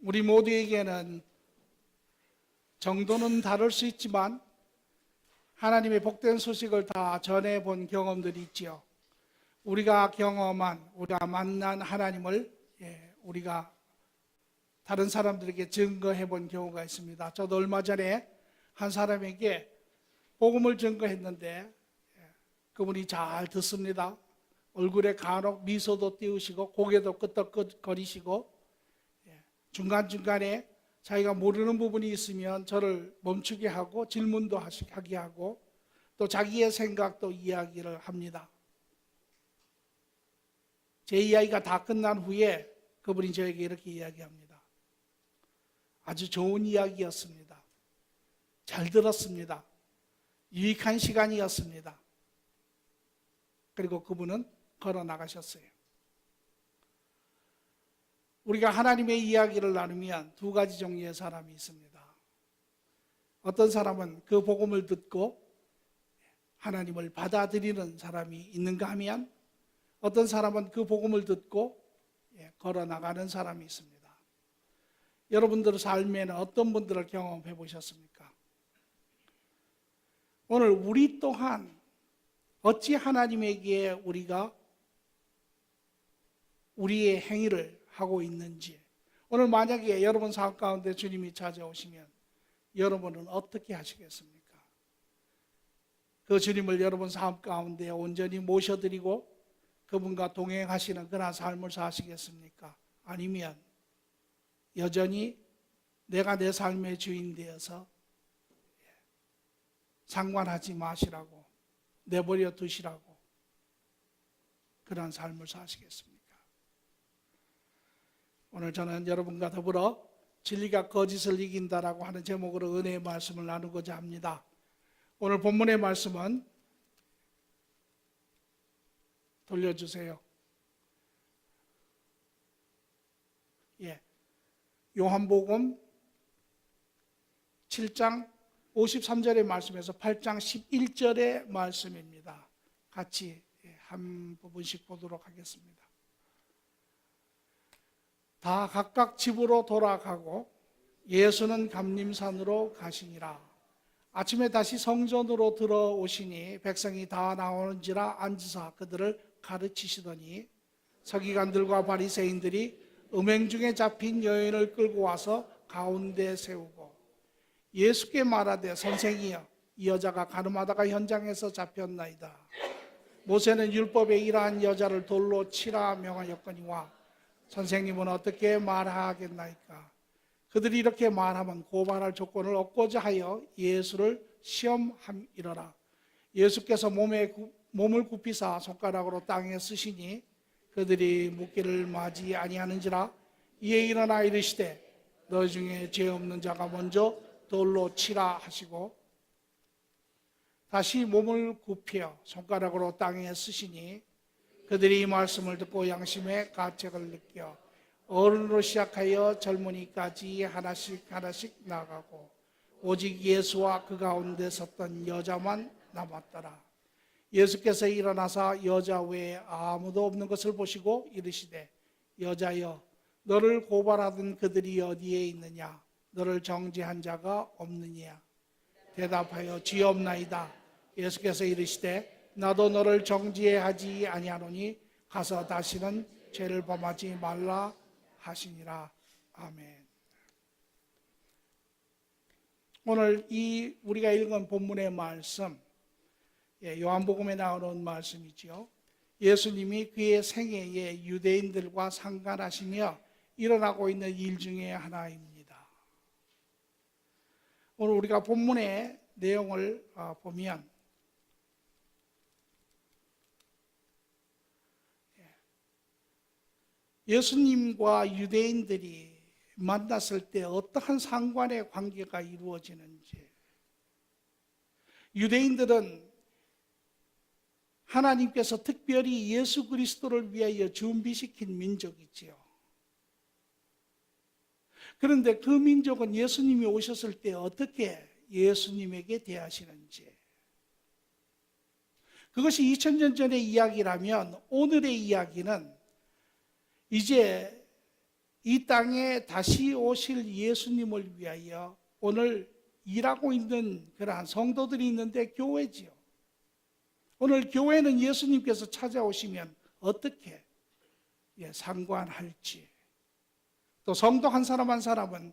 우리 모두에게는 정도는 다를 수 있지만 하나님의 복된 소식을 다 전해본 경험들이 있지요. 우리가 경험한, 우리가 만난 하나님을 우리가 다른 사람들에게 증거해 본 경우가 있습니다. 저도 얼마 전에 한 사람에게 복음을 증거했는데 그분이 잘 듣습니다. 얼굴에 간혹 미소도 띄우시고 고개도 끄덕거리시고 중간중간에 자기가 모르는 부분이 있으면 저를 멈추게 하고 질문도 하게 하고 또 자기의 생각도 이야기를 합니다. 제 이야기가 다 끝난 후에 그분이 저에게 이렇게 이야기합니다. 아주 좋은 이야기였습니다. 잘 들었습니다. 유익한 시간이었습니다. 그리고 그분은 걸어 나가셨어요. 우리가 하나님의 이야기를 나누면 두 가지 종류의 사람이 있습니다. 어떤 사람은 그 복음을 듣고 하나님을 받아들이는 사람이 있는가 하면 어떤 사람은 그 복음을 듣고 걸어 나가는 사람이 있습니다. 여러분들 삶에는 어떤 분들을 경험해 보셨습니까? 오늘 우리 또한 어찌 하나님에게 우리가 우리의 행위를 하고 있는지, 오늘 만약에 여러분 삶 가운데 주님이 찾아오시면 여러분은 어떻게 하시겠습니까? 그 주님을 여러분 삶 가운데 온전히 모셔드리고 그분과 동행하시는 그런 삶을 사시겠습니까? 아니면 여전히 내가 내 삶의 주인 되어서 상관하지 마시라고 내버려 두시라고 그런 삶을 사시겠습니까? 오늘 저는 여러분과 더불어 진리가 거짓을 이긴다라고 하는 제목으로 은혜의 말씀을 나누고자 합니다. 오늘 본문의 말씀은 돌려주세요. 요한복음 7장 53절의 말씀에서 8장 11절의 말씀입니다. 같이 한 부분씩 보도록 하겠습니다. 다 각각 집으로 돌아가고 예수는 감림산으로 가시니라. 아침에 다시 성전으로 들어오시니 백성이 다 나오는지라 앉으사 그들을 가르치시더니 서기관들과 바리새인들이 음행 중에 잡힌 여인을 끌고 와서 가운데 세우고 예수께 말하되 선생이여 이 여자가 가늠하다가 현장에서 잡혔나이다. 모세는 율법에 이러한 여자를 돌로 치라 명하였거니와 선생님은 어떻게 말하겠나이까? 그들이 이렇게 말하면 고발할 조건을 얻고자 하여 예수를 시험함이러라. 예수께서 몸을 굽히사 손가락으로 땅에 쓰시니 그들이 묻기를 맞이 아니하는지라. 이에 일어나 이르시되 너희 중에 죄 없는 자가 먼저 돌로 치라 하시고 다시 몸을 굽혀 손가락으로 땅에 쓰시니 그들이 이 말씀을 듣고 양심의 가책을 느껴 어른으로 시작하여 젊은이까지 하나씩 나가고 오직 예수와 그 가운데 섰던 여자만 남았더라. 예수께서 일어나사 여자 외에 아무도 없는 것을 보시고 이르시되 여자여 너를 고발하던 그들이 어디에 있느냐? 너를 정죄한 자가 없느냐? 대답하여 주옵나이다. 예수께서 이르시되 나도 너를 정죄하지 아니하노니 가서 다시는 죄를 범하지 말라 하시니라. 아멘. 오늘 이 우리가 읽은 본문의 말씀, 요한복음에 나오는 말씀이죠. 예수님이 그의 생애에 유대인들과 상관하시며 일어나고 있는 일 중에 하나입니다. 오늘 우리가 본문의 내용을 보면 예수님과 유대인들이 만났을 때 어떠한 상관의 관계가 이루어지는지, 유대인들은 하나님께서 특별히 예수 그리스도를 위하여 준비시킨 민족이지요. 그런데 그 민족은 예수님이 오셨을 때 어떻게 예수님에게 대하시는지, 그것이 2000년 전의 이야기라면 오늘의 이야기는 이제 이 땅에 다시 오실 예수님을 위하여 오늘 일하고 있는 그러한 성도들이 있는데 교회지요. 오늘 교회는 예수님께서 찾아오시면 어떻게 상관할지, 또 성도 한 사람 한 사람은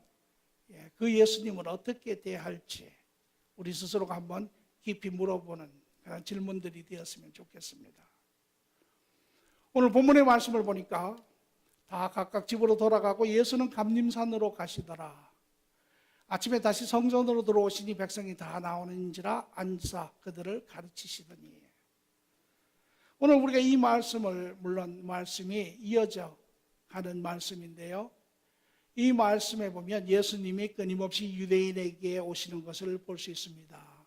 그 예수님을 어떻게 대할지 우리 스스로가 한번 깊이 물어보는 그런 질문들이 되었으면 좋겠습니다. 오늘 본문의 말씀을 보니까 다 각각 집으로 돌아가고 예수는 감림산으로 가시더라. 아침에 다시 성전으로 들어오시니 백성이 다 나오는지라 앉아 그들을 가르치시더니. 오늘 우리가 이 말씀을, 물론 말씀이 이어져 가는 말씀인데요, 이 말씀에 보면 예수님이 끊임없이 유대인에게 오시는 것을 볼 수 있습니다.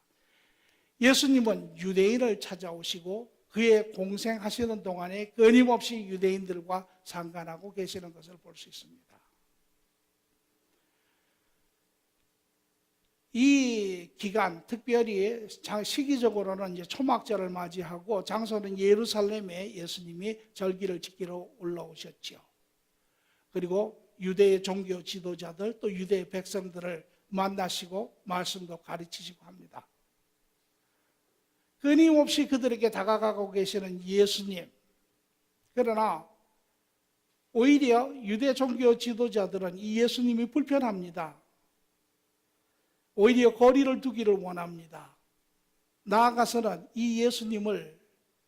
예수님은 유대인을 찾아오시고 그의 공생하시는 동안에 끊임없이 유대인들과 상관하고 계시는 것을 볼 수 있습니다. 이 기간, 특별히 시기적으로는 이제 초막절을 맞이하고 장소는 예루살렘에 예수님이 절기를 지키러 올라오셨죠. 그리고 유대의 종교 지도자들 또 유대의 백성들을 만나시고 말씀도 가르치시고 합니다. 끊임없이 그들에게 다가가고 계시는 예수님. 그러나 오히려 유대 종교 지도자들은 이 예수님이 불편합니다. 오히려 거리를 두기를 원합니다. 나아가서는 이 예수님을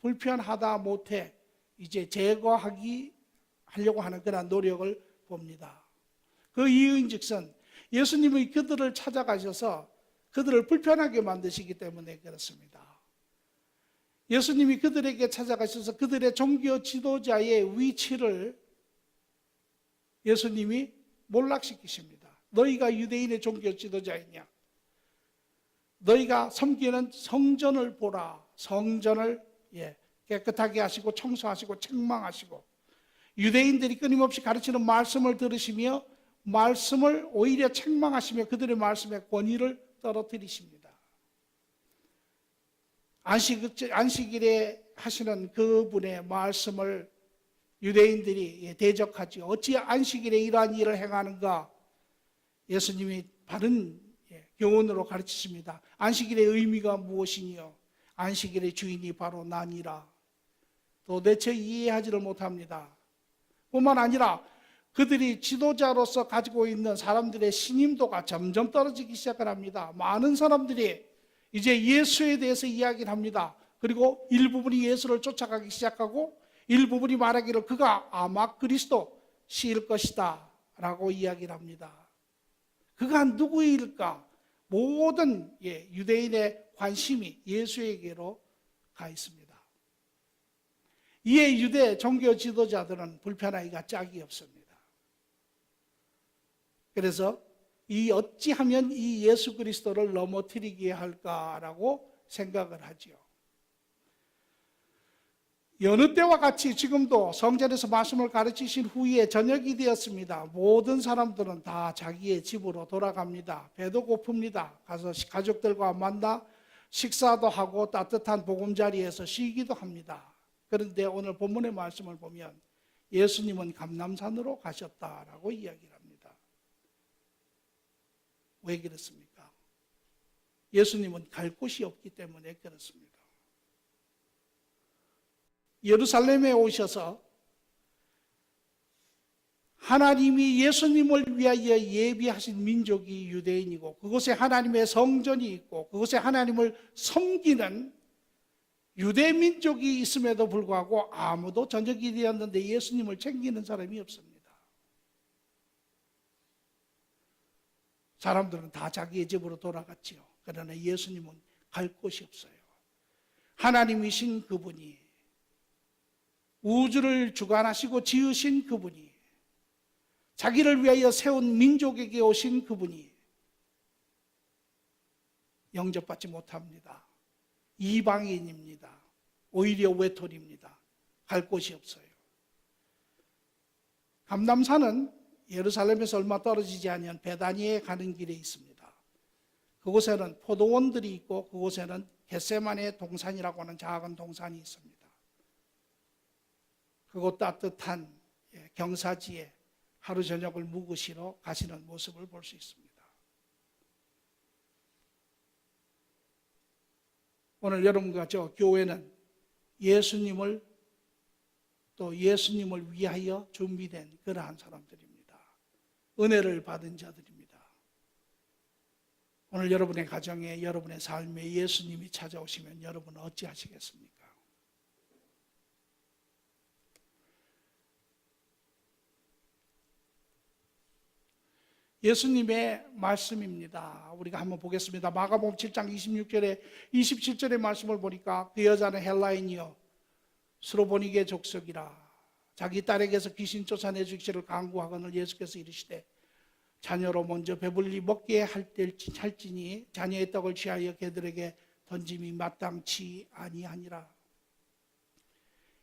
불편하다 못해 이제 제거하려고 하는 그런 노력을 봅니다. 그 이유인즉슨 예수님이 그들을 찾아가셔서 그들을 불편하게 만드시기 때문에 그렇습니다. 예수님이 그들에게 찾아가셔서 그들의 종교 지도자의 위치를 예수님이 몰락시키십니다. 너희가 유대인의 종교 지도자이냐? 너희가 섬기는 성전을 보라. 성전을 깨끗하게 하시고 청소하시고 책망하시고, 유대인들이 끊임없이 가르치는 말씀을 들으시며 말씀을 오히려 책망하시며 그들의 말씀의 권위를 떨어뜨리십니다. 안식일에 하시는 그분의 말씀을 유대인들이 대적하지, 어찌 안식일에 이러한 일을 행하는가? 예수님이 바른 교훈으로 가르치십니다. 안식일의 의미가 무엇이니요? 안식일의 주인이 바로 나니라. 도대체 이해하지를 못합니다. 뿐만 아니라 그들이 지도자로서 가지고 있는 사람들의 신임도가 점점 떨어지기 시작을 합니다. 많은 사람들이 이제 예수에 대해서 이야기를 합니다. 그리고 일부분이 예수를 쫓아가기 시작하고 일부분이 말하기를 그가 아마 그리스도시일 것이다 라고 이야기를 합니다. 그가 누구일까? 모든 유대인의 관심이 예수에게로 가 있습니다. 이에 유대 종교 지도자들은 불편하기가 짝이 없습니다. 그래서 어찌하면 이 예수 그리스도를 넘어뜨리게 할까라고 생각을 하죠. 여느 때와 같이 지금도 성전에서 말씀을 가르치신 후에 저녁이 되었습니다. 모든 사람들은 다 자기의 집으로 돌아갑니다. 배도 고픕니다. 가서 가족들과 만나 식사도 하고 따뜻한 보금자리에서 쉬기도 합니다. 그런데 오늘 본문의 말씀을 보면 예수님은 감람산으로 가셨다라고 이야기를 합니다. 왜 그렇습니까? 예수님은 갈 곳이 없기 때문에 그렇습니다. 예루살렘에 오셔서 하나님이 예수님을 위하여 예비하신 민족이 유대인이고 그곳에 하나님의 성전이 있고 그곳에 하나님을 섬기는 유대 민족이 있음에도 불구하고 아무도 저녁이 되었는데 예수님을 챙기는 사람이 없습니다. 사람들은 다 자기의 집으로 돌아갔지요. 그러나 예수님은 갈 곳이 없어요. 하나님이신 그분이, 우주를 주관하시고 지으신 그분이, 자기를 위하여 세운 민족에게 오신 그분이 영접받지 못합니다. 이방인입니다. 오히려 외톨이입니다. 갈 곳이 없어요. 감람산은 예루살렘에서 얼마 떨어지지 않은 베다니에 가는 길에 있습니다. 그곳에는 포도원들이 있고 그곳에는 겟세마네 동산이라고 하는 작은 동산이 있습니다. 그곳 따뜻한 경사지에 하루 저녁을 묵으시러 가시는 모습을 볼 수 있습니다. 오늘 여러분과 저 교회는 예수님을 또 예수님을 위하여 준비된 그러한 사람들입니다. 은혜를 받은 자들입니다. 오늘 여러분의 가정에 여러분의 삶에 예수님이 찾아오시면 여러분은 어찌하시겠습니까? 예수님의 말씀입니다. 우리가 한번 보겠습니다. 마가복음 7장 27절의 말씀을 보니까 그 여자는 헬라인이요 스로보니게 족속이라 자기 딸에게서 귀신 쫓아내 주기를 간구하거늘 예수께서 이르시되 자녀로 먼저 배불리 먹게 할지니 자녀의 떡을 취하여 개들에게 던짐이 마땅치 아니하니라.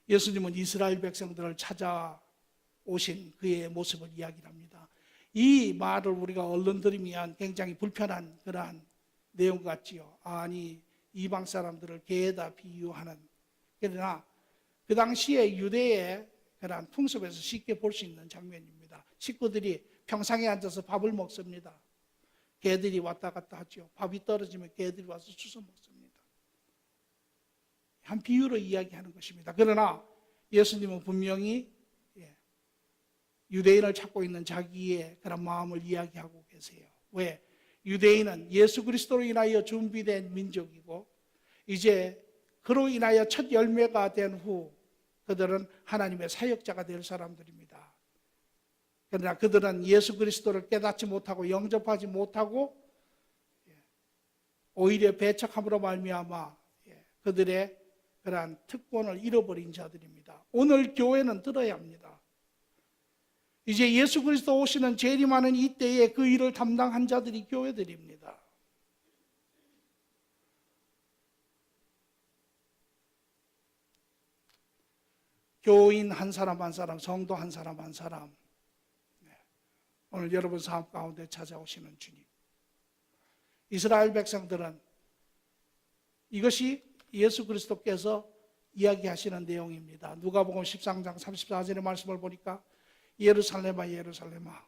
예수님은 이스라엘 백성들을 찾아오신 그의 모습을 이야기합니다. 이 말을 우리가 언론 들으면 굉장히 불편한 그러한 내용 같지요. 아니 이방 사람들을 개에다 비유하는, 그러나 그 당시에 유대의 그러한 풍습에서 쉽게 볼 수 있는 장면입니다. 식구들이 평상에 앉아서 밥을 먹습니다. 개들이 왔다 갔다 하죠. 밥이 떨어지면 개들이 와서 주워 먹습니다. 한 비유로 이야기하는 것입니다. 그러나 예수님은 분명히 유대인을 찾고 있는 자기의 그런 마음을 이야기하고 계세요. 왜? 유대인은 예수 그리스도로 인하여 준비된 민족이고 이제 그로 인하여 첫 열매가 된 후 그들은 하나님의 사역자가 될 사람들입니다. 그러나 그들은 예수 그리스도를 깨닫지 못하고 영접하지 못하고 오히려 배척함으로 말미암아 그들의 그러한 특권을 잃어버린 자들입니다. 오늘 교회는 들어야 합니다. 이제 예수 그리스도 오시는 재림하는 이때에 그 일을 담당한 자들이 교회들입니다. 교인 한 사람 한 사람, 성도 한 사람 한 사람, 오늘 여러분 삶 가운데 찾아오시는 주님. 이스라엘 백성들은 이것이 예수 그리스도께서 이야기하시는 내용입니다. 누가복음 13장 34절의 말씀을 보니까 예루살렘아 예루살렘아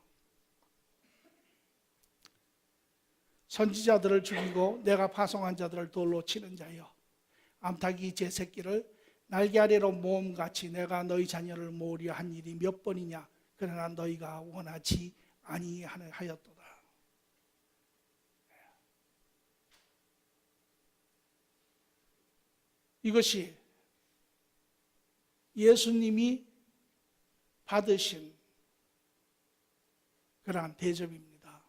선지자들을 죽이고 내가 파송한 자들을 돌로 치는 자여 암탉이 제 새끼를 날개 아래로 모음같이 내가 너희 자녀를 모으려 한 일이 몇 번이냐 그러나 너희가 원하지 아니하였도다. 이것이 예수님이 받으신 그러한 대접입니다.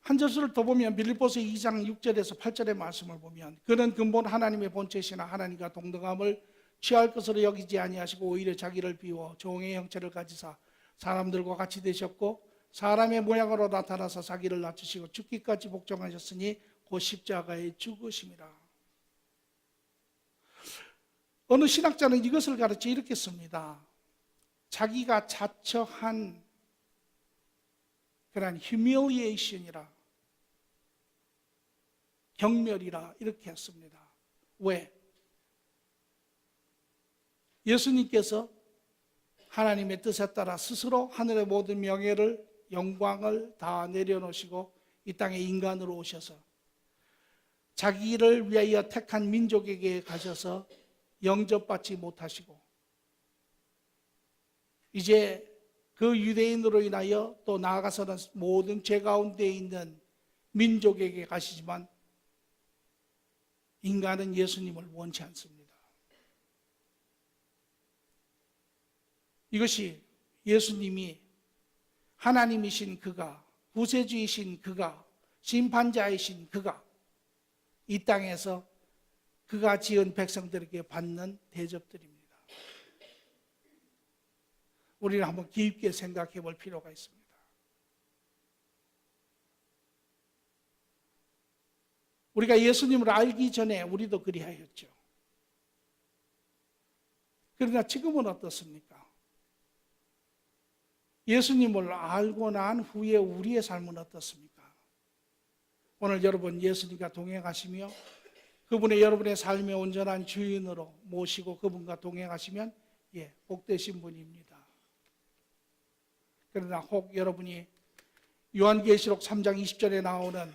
한 절수를 더 보면 빌립보서 2장 6절에서 8절의 말씀을 보면 그는 근본 하나님의 본체시나 하나님과 동등함을 취할 것으로 여기지 아니하시고 오히려 자기를 비워 종의 형체를 가지사 사람들과 같이 되셨고 사람의 모양으로 나타나서 자기를 낮추시고 죽기까지 복종하셨으니 곧 십자가에 죽으심이라. 어느 신학자는 이것을 가르쳐 이렇게 씁니다. 자기가 자처한 그런 humiliation이라, 경멸이라 이렇게 했습니다. 왜? 예수님께서 하나님의 뜻에 따라 스스로 하늘의 모든 명예를, 영광을 다 내려놓으시고 이 땅에 인간으로 오셔서 자기를 위하여 택한 민족에게 가셔서 영접받지 못하시고 이제 그 유대인으로 인하여 또 나아가서는 모든 죄 가운데 있는 민족에게 가시지만 인간은 예수님을 원치 않습니다. 이것이 예수님이 하나님이신 그가, 구세주이신 그가, 심판자이신 그가 이 땅에서 그가 지은 백성들에게 받는 대접들입니다. 우리는 한번 깊게 생각해 볼 필요가 있습니다. 우리가 예수님을 알기 전에 우리도 그리하였죠. 그러나 지금은 어떻습니까? 예수님을 알고 난 후에 우리의 삶은 어떻습니까? 오늘 여러분 예수님과 동행하시며 그분의 여러분의 삶의 온전한 주인으로 모시고 그분과 동행하시면 복되신 분입니다. 그러나 혹 여러분이 요한계시록 3장 20절에 나오는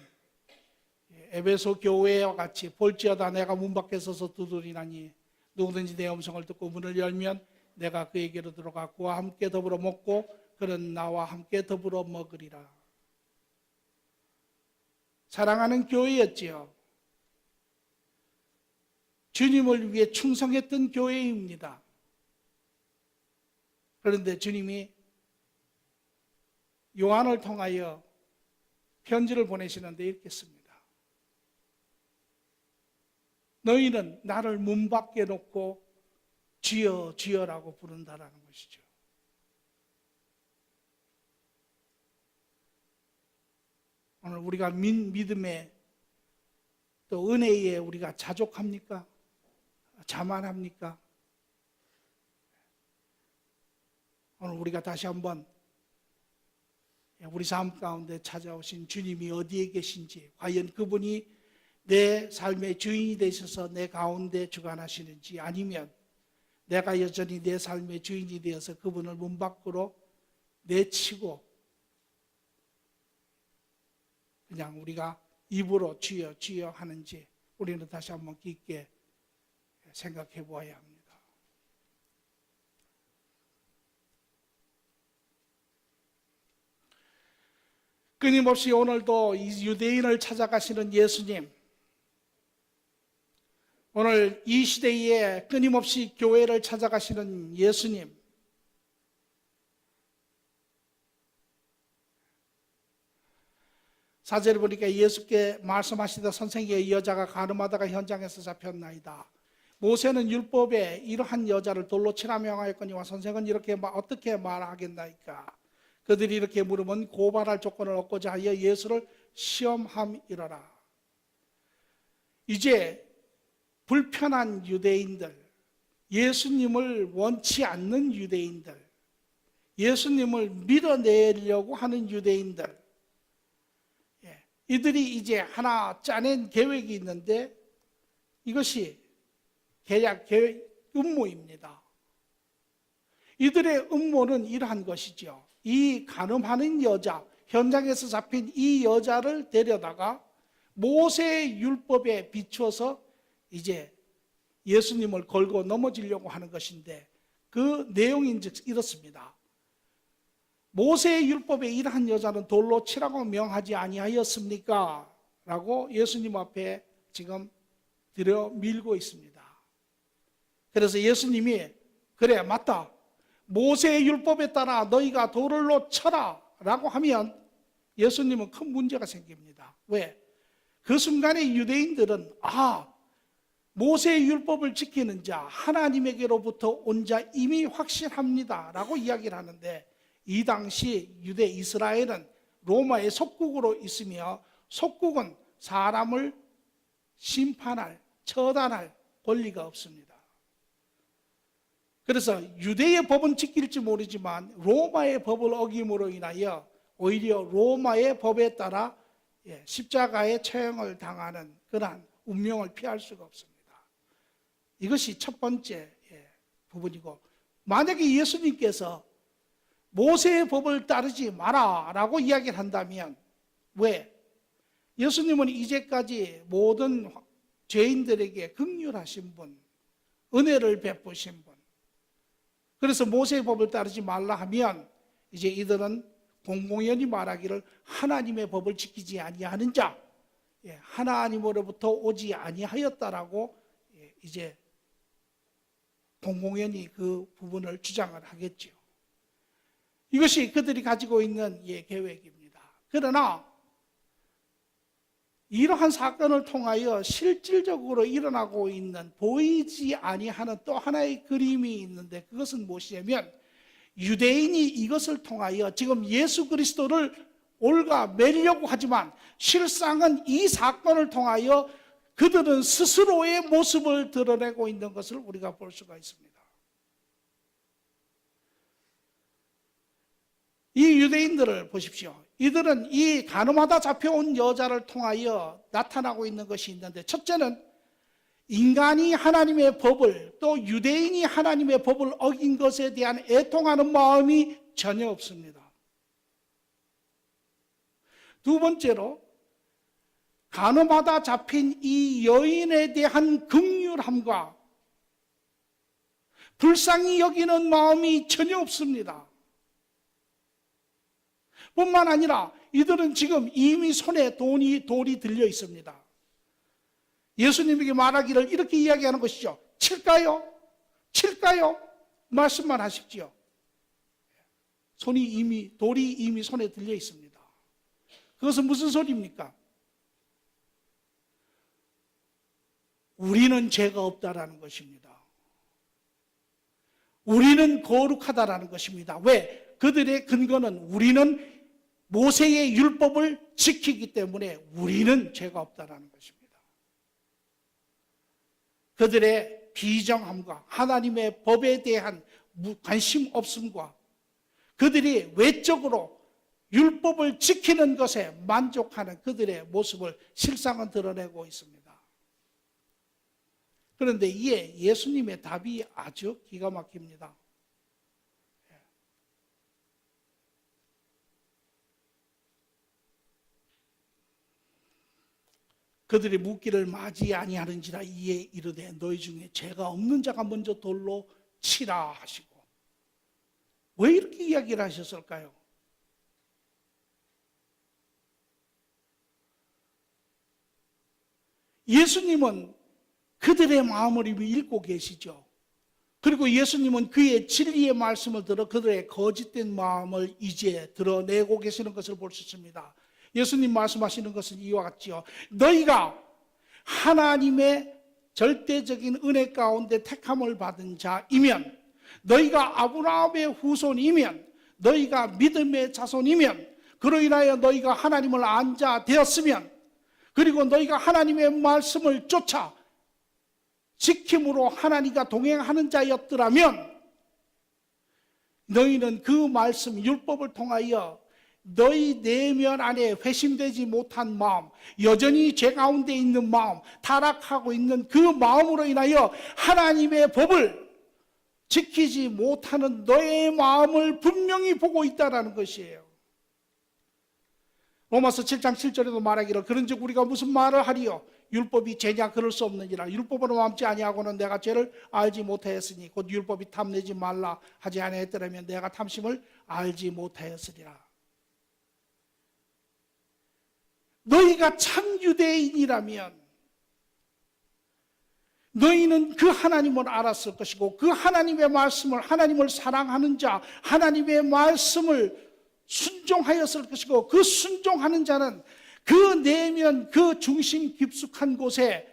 에베소 교회와 같이 볼지어다 내가 문 밖에 서서 두드리나니 누구든지 내 음성을 듣고 문을 열면 내가 그에게로 들어가 그와 함께 더불어 먹고 그는 나와 함께 더불어 먹으리라. 사랑하는 교회였지요. 주님을 위해 충성했던 교회입니다. 그런데 주님이 요한을 통하여 편지를 보내시는데 이렇게 씁니다. 너희는 나를 문 밖에 놓고 주여 주여라고 부른다라는 것이죠. 오늘 우리가 믿음에 또 은혜에 우리가 자족합니까? 자만합니까? 오늘 우리가 다시 한번 우리 삶 가운데 찾아오신 주님이 어디에 계신지, 과연 그분이 내 삶의 주인이 되셔서 내 가운데 주관하시는지, 아니면 내가 여전히 내 삶의 주인이 되어서 그분을 문 밖으로 내치고 그냥 우리가 입으로 주여 주여 하는지 우리는 다시 한번 깊게 생각해 보아야 합니다. 끊임없이 오늘도 이 유대인을 찾아가시는 예수님, 오늘 이 시대에 끊임없이 교회를 찾아가시는 예수님, 사절에 보니까 예수께 말씀하시다 선생의 여자가 가늠하다가 현장에서 잡혔나이다. 모세는 율법에 이러한 여자를 돌로 치라 명하였거니와 선생은 이렇게 어떻게 말하겠나이까. 그들이 이렇게 물으면 고발할 조건을 얻고자 하여 예수를 시험함이러라. 이제 불편한 유대인들, 예수님을 원치 않는 유대인들, 예수님을 밀어내려고 하는 유대인들, 이들이 이제 하나 짜낸 계획이 있는데 이것이 계약 음모입니다. 이들의 음모는 이러한 것이죠. 이 간음하는 여자, 현장에서 잡힌 이 여자를 데려다가 모세의 율법에 비추어서 이제 예수님을 걸고 넘어지려고 하는 것인데, 그 내용인즉 이렇습니다. 모세의 율법에 이러한 여자는 돌로 치라고 명하지 아니하였습니까? 라고 예수님 앞에 지금 들여 밀고 있습니다. 그래서 예수님이 그래 맞다, 모세의 율법에 따라 너희가 돌로 쳐라 라고 하면 예수님은 큰 문제가 생깁니다. 왜? 그 순간에 유대인들은 모세의 율법을 지키는 자, 하나님에게로부터 온 자 이미 확실합니다 라고 이야기를 하는데, 이 당시 유대 이스라엘은 로마의 속국으로 있으며 속국은 사람을 심판할, 처단할 권리가 없습니다. 그래서 유대의 법은 지킬지 모르지만 로마의 법을 어김으로 인하여 오히려 로마의 법에 따라 십자가의 처형을 당하는 그러한 운명을 피할 수가 없습니다. 이것이 첫 번째 부분이고, 만약에 예수님께서 모세의 법을 따르지 마라 라고 이야기를 한다면, 왜? 예수님은 이제까지 모든 죄인들에게 긍휼하신 분, 은혜를 베푸신 분, 그래서 모세의 법을 따르지 말라 하면 이제 이들은 공공연히 말하기를 하나님의 법을 지키지 아니하는 자, 하나님으로부터 오지 아니하였다라고 이제 공공연히 그 부분을 주장을 하겠죠. 이것이 그들이 가지고 있는 계획입니다. 그러나 이러한 사건을 통하여 실질적으로 일어나고 있는 보이지 아니하는 또 하나의 그림이 있는데, 그것은 무엇이냐면 유대인이 이것을 통하여 지금 예수 그리스도를 올가매려고 하지만 실상은 이 사건을 통하여 그들은 스스로의 모습을 드러내고 있는 것을 우리가 볼 수가 있습니다. 이 유대인들을 보십시오. 이들은 이 간음하다 잡혀온 여자를 통하여 나타나고 있는 것이 있는데, 첫째는 인간이 하나님의 법을, 또 유대인이 하나님의 법을 어긴 것에 대한 애통하는 마음이 전혀 없습니다. 두 번째로, 간음하다 잡힌 이 여인에 대한 긍휼함과 불쌍히 여기는 마음이 전혀 없습니다. 뿐만 아니라 이들은 지금 이미 손에 돌이 들려 있습니다. 예수님에게 말하기를 이렇게 이야기하는 것이죠. 칠까요? 칠까요? 말씀만 하십시오. 돌이 이미 손에 들려 있습니다. 그것은 무슨 소리입니까? 우리는 죄가 없다라는 것입니다. 우리는 거룩하다라는 것입니다. 왜? 그들의 근거는 우리는 모세의 율법을 지키기 때문에 우리는 죄가 없다라는 것입니다. 그들의 비정함과 하나님의 법에 대한 관심 없음과 그들이 외적으로 율법을 지키는 것에 만족하는 그들의 모습을 실상은 드러내고 있습니다. 그런데 이에 예수님의 답이 아주 기가 막힙니다. 그들이 묻기를 맞이 아니하는지라 이에 이르되 너희 중에 죄가 없는 자가 먼저 돌로 치라 하시고. 왜 이렇게 이야기를 하셨을까요? 예수님은 그들의 마음을 이미 읽고 계시죠. 그리고 예수님은 그의 진리의 말씀을 들어 그들의 거짓된 마음을 이제 드러내고 계시는 것을 볼 수 있습니다. 예수님 말씀하시는 것은 이와 같지요. 너희가 하나님의 절대적인 은혜 가운데 택함을 받은 자이면, 너희가 아브라함의 후손이면, 너희가 믿음의 자손이면, 그로 인하여 너희가 하나님을 안 자 되었으면, 그리고 너희가 하나님의 말씀을 쫓아 지킴으로 하나님과 동행하는 자였더라면 너희는 그 말씀 율법을 통하여 너희 내면 안에 회심되지 못한 마음, 여전히 죄 가운데 있는 마음, 타락하고 있는 그 마음으로 인하여 하나님의 법을 지키지 못하는 너의 마음을 분명히 보고 있다는 것이에요. 로마서 7장 7절에도 말하기를 그런즉 우리가 무슨 말을 하리요? 율법이 죄냐? 그럴 수 없느니라. 율법으로 맘지 아니하고는 내가 죄를 알지 못하였으니 곧 율법이 탐내지 말라 하지 아니하였더라면 내가 탐심을 알지 못하였으리라. 너희가 참 유대인이라면 너희는 그 하나님을 알았을 것이고 그 하나님의 말씀을, 하나님을 사랑하는 자, 하나님의 말씀을 순종하였을 것이고 그 순종하는 자는 그 내면, 그 중심 깊숙한 곳에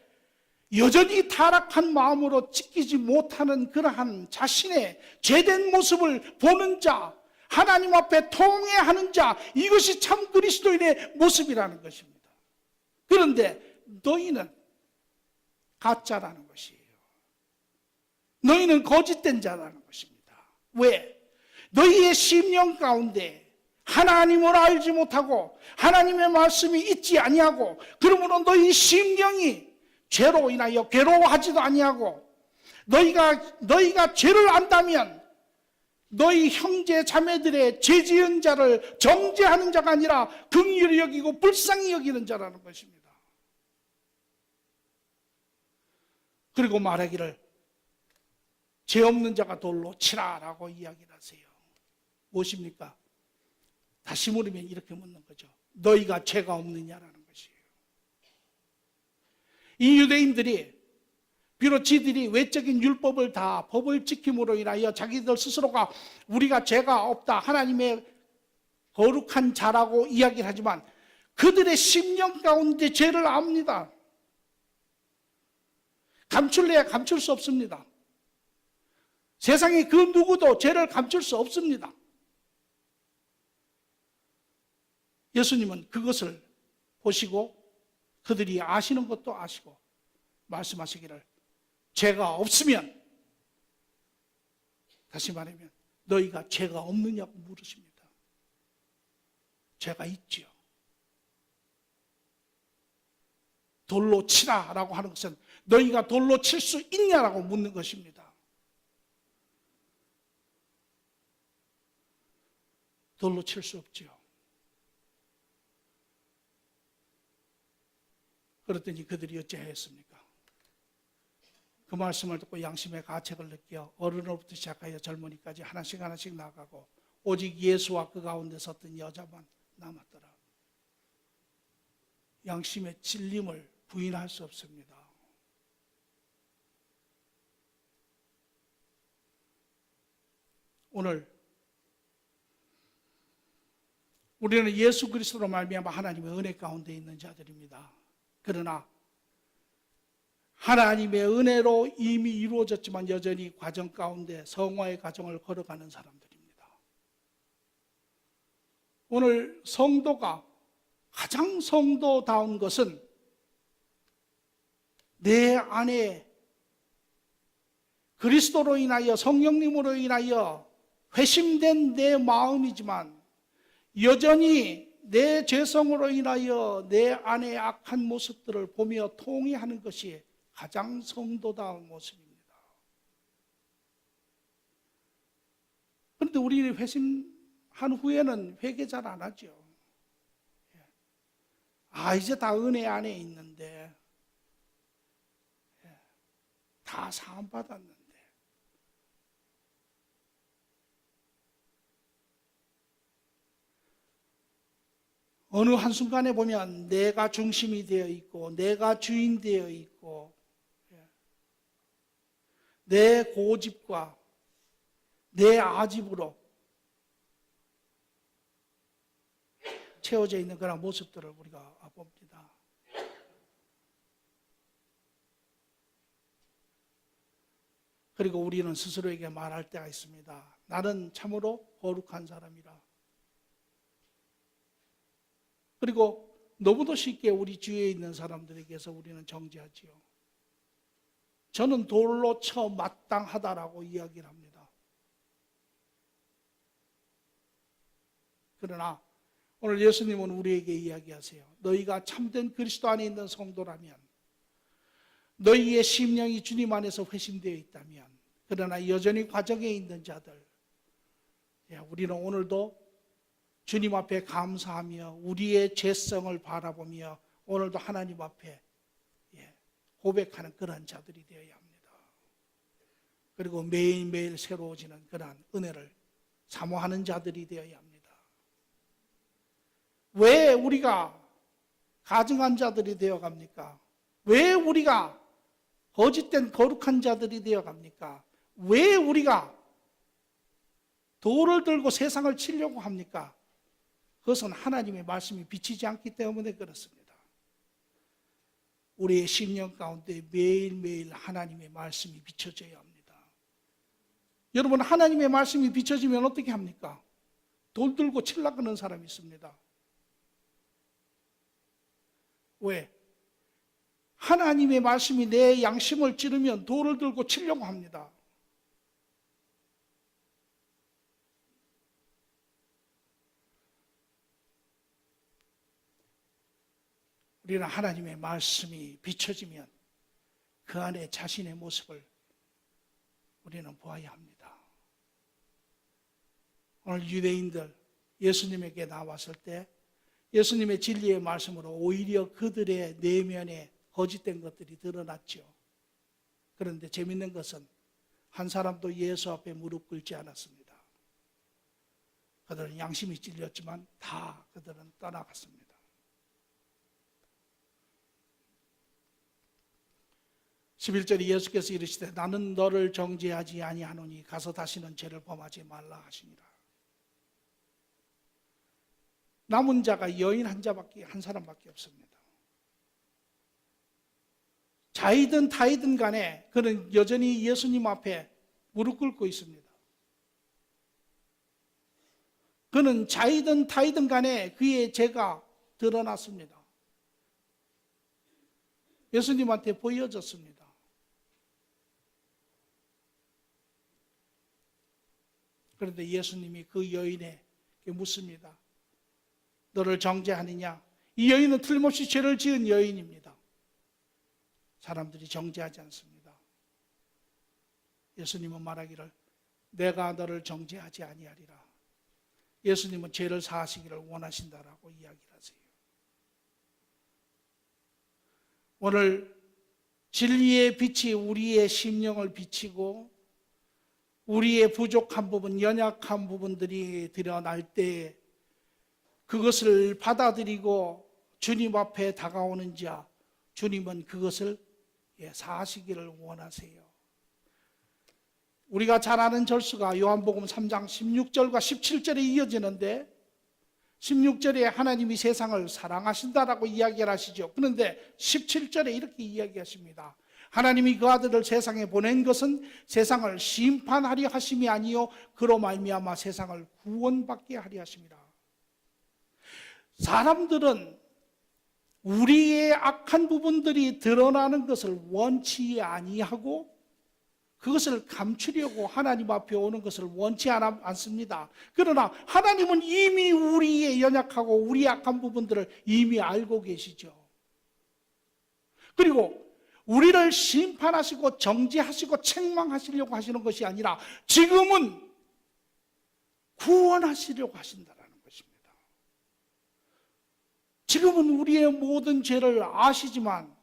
여전히 타락한 마음으로 지키지 못하는 그러한 자신의 죄된 모습을 보는 자, 하나님 앞에 통회하는 자, 이것이 참 그리스도인의 모습이라는 것입니다. 그런데 너희는 가짜라는 것이에요. 너희는 거짓된 자라는 것입니다. 왜? 너희의 심령 가운데 하나님을 알지 못하고 하나님의 말씀이 있지 아니하고, 그러므로 너희 심령이 죄로 인하여 괴로워하지도 아니하고, 너희가 죄를 안다면 너희 형제 자매들의 죄 지은 자를 정죄하는 자가 아니라 긍휼히 여기고 불쌍히 여기는 자라는 것입니다. 그리고 말하기를 죄 없는 자가 돌로 치라라고 이야기를 하세요. 무엇입니까? 다시 물으면 이렇게 묻는 거죠. 너희가 죄가 없느냐라는 것이에요. 이 유대인들이 비록 지들이 외적인 율법을 다 법을 지킴으로 인하여 자기들 스스로가 우리가 죄가 없다, 하나님의 거룩한 자라고 이야기를 하지만 그들의 심령 가운데 죄를 압니다. 감출래야 감출 수 없습니다. 세상에 그 누구도 죄를 감출 수 없습니다. 예수님은 그것을 보시고 그들이 아시는 것도 아시고 말씀하시기를 죄가 없으면, 다시 말하면 너희가 죄가 없느냐고 물으십니다. 죄가 있지요. 돌로 치라라고 하는 것은 너희가 돌로 칠 수 있냐라고 묻는 것입니다. 돌로 칠 수 없지요. 그랬더니 그들이 어찌하였습니까? 그 말씀을 듣고 양심의 가책을 느껴 어른으로부터 시작하여 젊은이까지 하나씩 하나씩 나가고 오직 예수와 그 가운데 섰던 여자만 남았더라. 양심의 찔림을 부인할 수 없습니다. 오늘 우리는 예수 그리스도로 말미암아 하나님의 은혜 가운데 있는 자들입니다. 그러나 하나님의 은혜로 이미 이루어졌지만 여전히 과정 가운데 성화의 과정을 걸어가는 사람들입니다. 오늘 성도가 가장 성도다운 것은 내 안에 그리스도로 인하여 성령님으로 인하여 회심된 내 마음이지만 여전히 내 죄성으로 인하여 내 안의 악한 모습들을 보며 통회하는 것이 가장 성도다운 모습입니다. 그런데 우리 회심한 후에는 회개 잘 안 하죠. 이제 다 은혜 안에 있는데, 다 사함 받았는데, 어느 한순간에 보면 내가 중심이 되어 있고 내가 주인 되어 있고 내 고집과 내 아집으로 채워져 있는 그런 모습들을 우리가 봅니다. 그리고 우리는 스스로에게 말할 때가 있습니다. 나는 참으로 거룩한 사람이라. 그리고 너무도 쉽게 우리 주위에 있는 사람들에게서 우리는 정죄하지요. 저는 돌로 쳐 마땅하다라고 이야기를 합니다. 그러나 오늘 예수님은 우리에게 이야기하세요. 너희가 참된 그리스도 안에 있는 성도라면, 너희의 심령이 주님 안에서 회심되어 있다면, 그러나 여전히 과정에 있는 자들, 우리는 오늘도 주님 앞에 감사하며 우리의 죄성을 바라보며 오늘도 하나님 앞에 고백하는 그러한 자들이 되어야 합니다. 그리고 매일매일 새로워지는 그러한 은혜를 사모하는 자들이 되어야 합니다. 왜 우리가 가증한 자들이 되어갑니까? 왜 우리가 거짓된 거룩한 자들이 되어갑니까? 왜 우리가 돌을 들고 세상을 치려고 합니까? 그것은 하나님의 말씀이 비치지 않기 때문에 그렇습니다. 우리의 심령 가운데 매일매일 하나님의 말씀이 비춰져야 합니다. 여러분, 하나님의 말씀이 비춰지면 어떻게 합니까? 돌 들고 칠라 그러는 사람이 있습니다. 왜? 하나님의 말씀이 내 양심을 찌르면 돌을 들고 치려고 합니다. 우리는 하나님의 말씀이 비춰지면 그 안에 자신의 모습을 우리는 보아야 합니다. 오늘 유대인들 예수님에게 나왔을 때 예수님의 진리의 말씀으로 오히려 그들의 내면에 거짓된 것들이 드러났죠. 그런데 재밌는 것은 한 사람도 예수 앞에 무릎 꿇지 않았습니다. 그들은 양심이 찔렸지만 다 그들은 떠나갔습니다. 11절에 예수께서 이르시되 나는 너를 정죄하지 아니하노니 가서 다시는 죄를 범하지 말라 하시니라. 남은 자가 여인 한 사람밖에 없습니다. 자이든 타이든 간에 그는 여전히 예수님 앞에 무릎 꿇고 있습니다. 그는 자이든 타이든 간에 그의 죄가 드러났습니다. 예수님한테 보여졌습니다. 그런데 예수님이 그 여인에게 묻습니다. 너를 정죄하느냐? 이 여인은 틀림없이 죄를 지은 여인입니다. 사람들이 정죄하지 않습니다. 예수님은 말하기를 내가 너를 정죄하지 아니하리라. 예수님은 죄를 사하시기를 원하신다라고 이야기를 하세요. 오늘 진리의 빛이 우리의 심령을 비치고 우리의 부족한 부분, 연약한 부분들이 드러날 때 그것을 받아들이고 주님 앞에 다가오는 자, 주님은 그것을 사하시기를 원하세요. 우리가 잘 아는 절수가 요한복음 3장 16절과 17절에 이어지는데 16절에 하나님이 세상을 사랑하신다라고 이야기를 하시죠. 그런데 17절에 이렇게 이야기하십니다. 하나님이 그 아들을 세상에 보낸 것은 세상을 심판하려 하심이 아니요 그로 말미암아 세상을 구원받게 하려 하심이라. 사람들은 우리의 악한 부분들이 드러나는 것을 원치 아니하고 그것을 감추려고 하나님 앞에 오는 것을 원치 않습니다. 그러나 하나님은 이미 우리의 연약하고 우리의 악한 부분들을 이미 알고 계시죠. 그리고 우리를 심판하시고 정죄하시고 책망하시려고 하시는 것이 아니라 지금은 구원하시려고 하신다는 것입니다. 지금은 우리의 모든 죄를 아시지만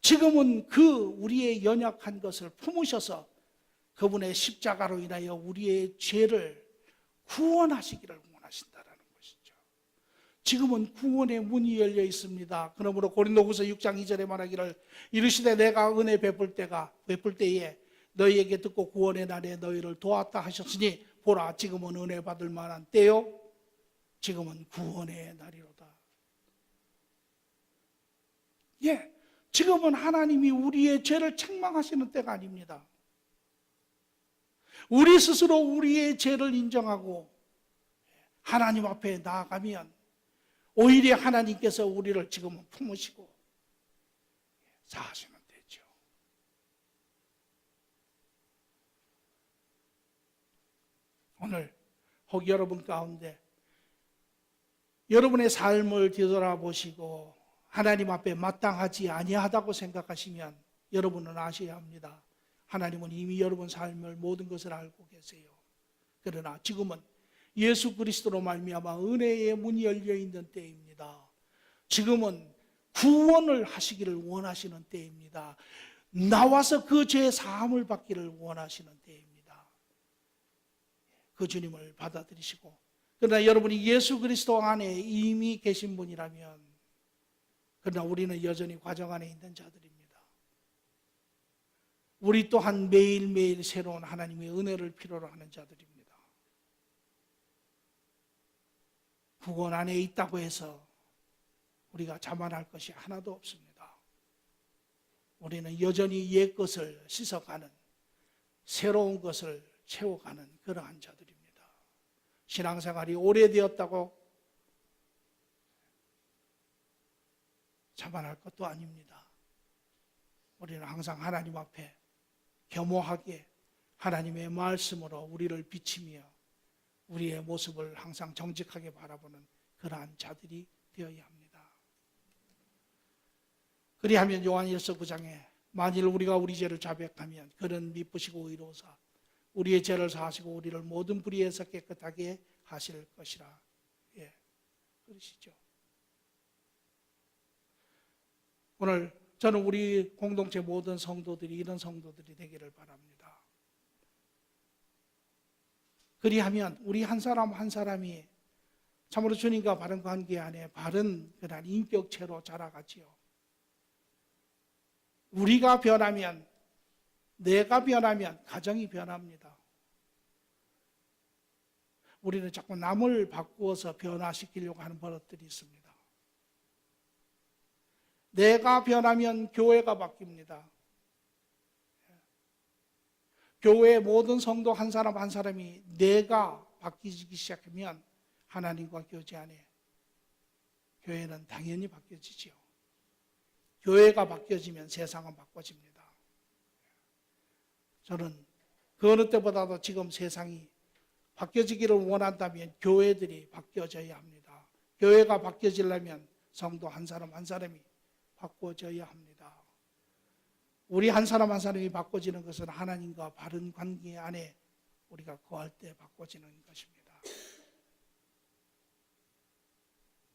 지금은 그 우리의 연약한 것을 품으셔서 그분의 십자가로 인하여 우리의 죄를 구원하시기를 원하신다는 것이죠. 지금은 구원의 문이 열려 있습니다. 그러므로 고린도후서 6장 2절에 말하기를 이르시되 내가 은혜 베풀 때에 너희에게 듣고 구원의 날에 너희를 도왔다 하셨으니 보라 지금은 은혜 받을 만한 때요 지금은 구원의 날이로다. 지금은 하나님이 우리의 죄를 책망하시는 때가 아닙니다. 우리 스스로 우리의 죄를 인정하고 하나님 앞에 나아가면 오히려 하나님께서 우리를 지금은 품으시고 사하시면 되죠. 오늘 혹 여러분 가운데 여러분의 삶을 뒤돌아보시고 하나님 앞에 마땅하지 아니하다고 생각하시면 여러분은 아셔야 합니다. 하나님은 이미 여러분 삶을 모든 것을 알고 계세요. 그러나 지금은 예수 그리스도로 말미암아 은혜의 문이 열려 있는 때입니다. 지금은 구원을 하시기를 원하시는 때입니다. 나와서 그 죄 사함을 받기를 원하시는 때입니다. 그 주님을 받아들이시고 그러나 여러분이 예수 그리스도 안에 이미 계신 분이라면 그러나 우리는 여전히 과정 안에 있는 자들입니다. 우리 또한 매일매일 새로운 하나님의 은혜를 필요로 하는 자들입니다. 구원 안에 있다고 해서 우리가 자만할 것이 하나도 없습니다. 우리는 여전히 옛 것을 씻어가는 새로운 것을 채워가는 그러한 자들입니다. 신앙생활이 오래되었다고 자만할 것도 아닙니다. 우리는 항상 하나님 앞에 겸허하게 하나님의 말씀으로 우리를 비치며 우리의 모습을 항상 정직하게 바라보는 그러한 자들이 되어야 합니다. 그리하면 요한일서 9장에 만일 우리가 우리 죄를 자백하면 그는 미쁘시고 의로우사 우리의 죄를 사하시고 우리를 모든 불의에서 깨끗하게 하실 것이라. 그러시죠. 오늘 저는 우리 공동체 모든 성도들이 이런 성도들이 되기를 바랍니다. 그리하면 우리 한 사람 한 사람이 참으로 주님과 바른 관계 안에 바른 그런 인격체로 자라가지요. 우리가 변하면, 내가 변하면 가정이 변합니다. 우리는 자꾸 남을 바꾸어서 변화시키려고 하는 버릇들이 있습니다. 내가 변하면 교회가 바뀝니다. 교회의 모든 성도 한 사람 한 사람이 내가 바뀌기 시작하면 하나님과 교제 안에 교회는 당연히 바뀌어지지요. 교회가 바뀌어지면 세상은 바꿔집니다. 저는 그 어느 때보다도 지금 세상이 바뀌어지기를 원한다면 교회들이 바뀌어져야 합니다. 교회가 바뀌어지려면 성도 한 사람 한 사람이 바꿔져야 합니다. 우리 한 사람 한 사람이 바꿔지는 것은 하나님과 바른 관계 안에 우리가 거할 때 바꿔지는 것입니다.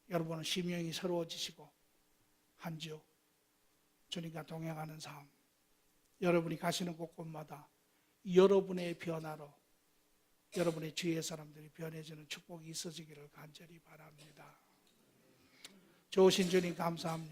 여러분은 심령이 새로워지시고 한 주 주님과 동행하는 삶, 여러분이 가시는 곳곳마다 여러분의 변화로 여러분의 주위의 사람들이 변해지는 축복이 있어지기를 간절히 바랍니다. 좋으신 주님 감사합니다.